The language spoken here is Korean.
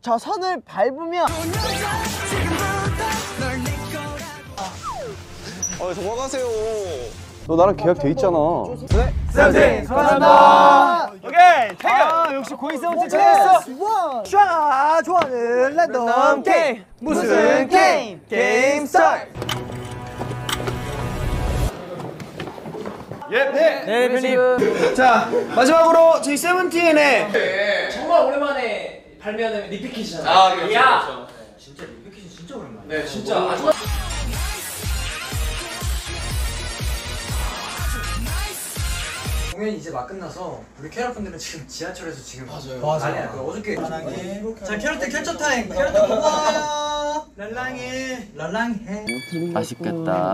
저 선을 밟으면 도망가세요. 너 나랑 계약 돼 있잖아. 네? 세븐틴 수고하셨습니다. 오케이 태경. 역시 고잉 세븐틴 잘했어. 슈아가 좋아하는 랜덤 게임. 무슨 게임? 게임 스타일. 네 편집. 자 마지막으로 저희 세븐틴의 정말 오랜만에 발매하는 리피킷이잖아요. 아, 그렇죠. 진짜 리피킷이 진짜 오랜만이야. 네, 진짜 아주 공연이 이제 막 끝나서 우리 캐럿 분들은 지금 지하철에서 지금 맞아요. 난리야. 어저께 자 캐럿 때 캡처 타임. 캐럿 때 고마워요. 랄랑해. 랄랑해. 맛있겠다.